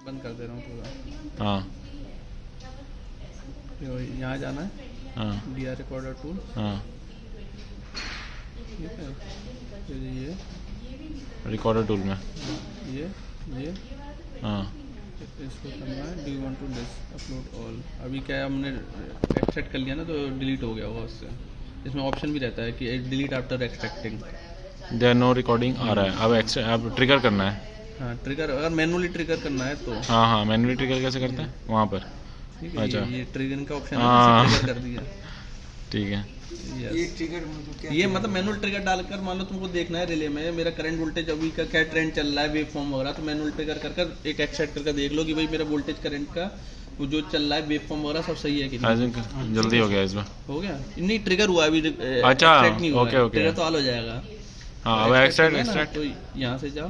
बंद कर दे रहा हूँ पूरा। हाँ यहाँ जाना है, हाँ डी आर रिकॉर्डर टूल, हाँ ठीक है। फिर ये रिकॉर्डर टूल में ये हाँ इसको करना है, do you want to upload all. अभी क्या है, हमने एक्सट्रैक्ट कर लिया ना तो डिलीट हो गया होगा उससे। इसमें ऑप्शन भी रहता है कि delete after extracting. There no recording आ रहा है। अब ट्रिगर करना है। हाँ ट्रिगर, अगर मैनुअली ट्रिगर करना है तो हाँ हाँ मैनुअली ट्रिगर कैसे करते हैं वहाँ पर? ठीक है। अच्छा। ये ट्रिगर का ऑप्शन है, हाँ। इसे ट्रिगर कर दिया। ठीक है। ये ट्रिगर, ये मतलब मैनुअल ट्रिगर डालकर, मान लो तुमको देखना है रिले में मेरा करंट वोल्टेज अभी का क्या ट्रेंड चल रहा है, वेव फॉर्म वगैरह, तो मैनुअल ट्रिगर कर एक एक्सेट करके देख लो कि भाई मेरा वोल्टेज करंट का वो जो चल रहा है, वेव फॉर्म वगैरह सब सही है कि नहीं। जल्दी हो गया इसमें। हो गया नहीं, ट्रिगर हुआ अभी। अच्छा नहीं हुआ, ओके ट्रिगर तो ऑल हो जाएगा। हाँ अब एक्सट्रैक्ट तो यहाँ से जाओ,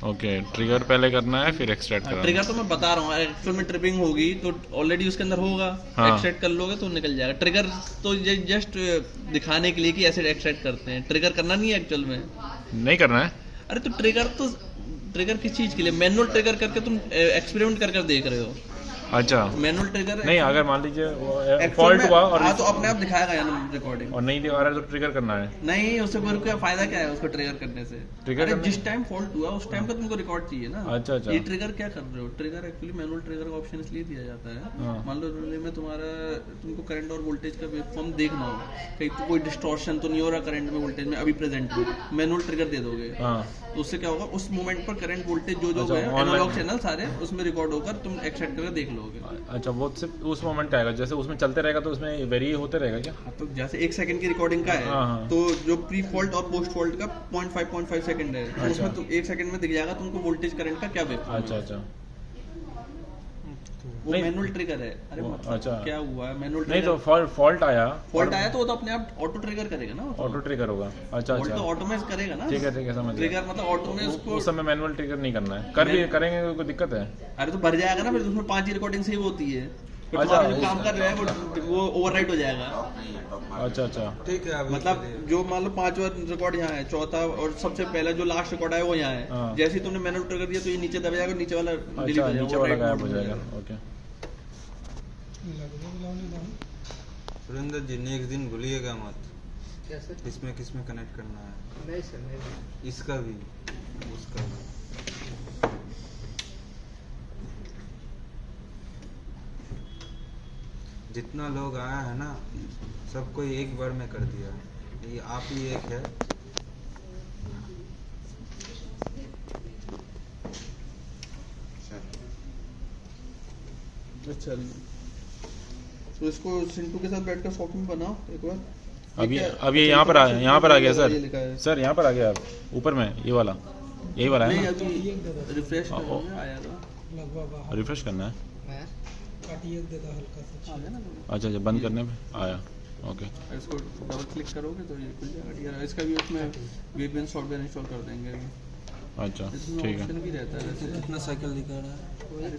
ओके ट्रिगर पहले करना है फिर एक्सट्रैक्ट करना है। ट्रिगर तो मैं बता रहा हूँ, एक्चुअल में ट्रिपिंग होगी तो ऑलरेडी उसके अंदर होगा। हाँ। एक्सट्रैक्ट कर लोगे तो निकल जाएगा। ट्रिगर तो जस्ट दिखाने के लिए कि ऐसे एक्सट्रैक्ट करते हैं, ट्रिगर करना नहीं है एक्चुअल में। नहीं करना है। अरे तो ट्रिगर किस चीज के लिए? मैनुअल ट्रिगर करके तुम एक्सपेरिमेंट कर देख रहे हो। अच्छा मैनुअल ट्रिगर नहीं, अगर मान लीजिए फॉल्ट हुआ और तो अपने आप दिखाएगा यार रिकॉर्डिंग, और नहीं दिखा रहा है तो ट्रिगर करना है। नहीं उससे कोई क्या फायदा क्या है उसको ट्रिगर करने से? ट्रिगर अरे जिस टाइम फॉल्ट हुआ उस टाइम का तुमको रिकॉर्ड चाहिए ना। अच्छा अच्छा। ये ट्रिगर क्या कर रहे हो? ट्रिगर एक्चुअली मैनुअल ट्रिगर का ऑप्शन इसलिए दिया जाता है, हाँ। मान लो रिले में तुम्हारा, तुमको करंट और वोल्टेज का वेवफॉर्म देखना हो, कहीं तो कोई डिस्टॉर्शन तो नहीं हो रहा करंट में वोल्टेज में अभी प्रेजेंट में, मैनुअल ट्रिगर दे दोगे हाँ तो उससे क्या होगा, उस मोमेंट पर करंट वोल्टेज जो अच्छा, है online- एनालॉग चैनल सारे उसमें रिकॉर्ड होकर तुम एक्सट्रैक्ट करके देख लोगे। अच्छा वो सिर्फ उस मोमेंट आएगा, जैसे उसमें चलते रहेगा तो उसमें वेरी होते रहेगा क्या? हाँ, तो जैसे 1 सेकंड की रिकॉर्डिंग का है, हाँ, हाँ। तो जो प्री फॉल्ट और पोस्ट फॉल्ट का 0.5 सेकंड है, तो अच्छा। उसमें तो 1 सेकंड में दिख जाएगा तुमको वोल्टेज करंट का क्या वेवफॉर्म अच्छा है। अच्छा वो नहीं, मैनुअल ट्रिगर है। अरे वो- मतलब अच्छा। क्या हुआ है मैनुअल नहीं ट्रिगर? तो फॉल्ट आया, फॉल्ट आया तो वो तो अपने आप ऑटो ट्रिगर करेगा ना। ऑटो ट्रिगर होगा। अच्छा फॉल्ट तो अच्छा ऑटो में करेगा ना। ठीक है समझ गया। ट्रिगर मतलब ऑटो में उसको, उस समय मैनुअल ट्रिगर नहीं करना है, कर भी करेंगे तो कोई दिक्कत है? अरे तो भर जाएगा ना फिर, उसमें 5 रिकॉर्डिंग सेव होती है, फिर अच्छा, तुम्हारा जो काम कर रहा है वो ओवरराइट हो जाएगा। अच्छा अच्छा ठीक है। मतलब जो मान लो 5वां रिकॉर्ड यहाँ है, चौथा और सबसे पहला जो लास्ट रिकॉर्ड है वो यहाँ है, हाँ। जैसे ही तुमने मैनुअल ट्रिगर दिया तो ये नीचे दब जाएगा, नीचे वाला डिलीट अच्छा हो जाएगा, नीचे वाला overwrite गायब mode हो में जाएगा। ओके सुरेंद्र जी नेक्स्ट दिन भूलिएगा मत, इसमें किसमें कनेक्ट करना है। नहीं सर नहीं। इसका भी उसका भी। जितना लोग आया है ना सबको एक बार में कर दिया, ये आप ही एक है। अच्छा तो इसको सिंटू के साथ बैठकर शॉपिंग बनाओ एक बार। अभी क्या? अभी अच्छा, यहाँ पर आ गया ये लिखा है। सर यहाँ पर आ गया ऊपर में, ये वाला यही वाला नहीं है अभी रिफ्रेश करोगे आया था। ना, रिफ्रेश करना है। आ गया ना तो। अच्छा अच्छा बंद करने पे आया। ओके इसको डबल क्लिक करोगे तो ये खुल जाएगा DRR। इसका भी उसमें VPN सॉफ्टवेयर इंस्टॉल कर देंगे। अच्छा इसमें ठीक है। ऑप्शन भी रहता है वैसे। कितना साइकिल दिखा रहा है?